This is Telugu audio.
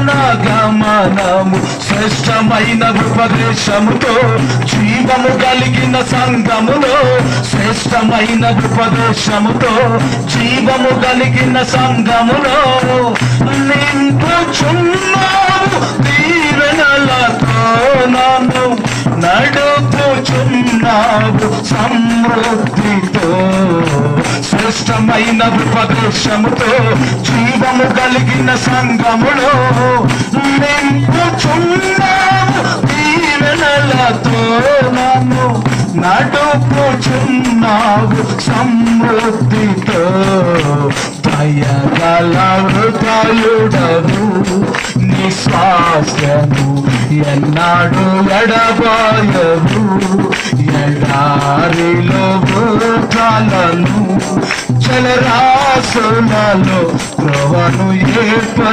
జీవన గమనము శ్రేష్టమైన ఉపదేశముతో జీవము కలిగిన సంఘములో శ్రేష్టమైన ఉపదేశముతో జీవము కలిగిన సంఘములో నింపుచున్నావు దీవెనలతో నన్ను నడుపుచున్నావు సమృద్ధితో శ్రేష్టమైన ఉపదేశముతో జీవము కలిగిన సంఘములో నింపుచున్నావు దీవెనలతో నన్ను నడుపుచున్నావు సమృద్ధితో దయగల హృదయుడవు నిశ్వాసము ఎన్నాడు ఎడబాయవు ఎడారిలో భూతాలను జలరాశులలో త్రోవను ఏర్పరచువాడవు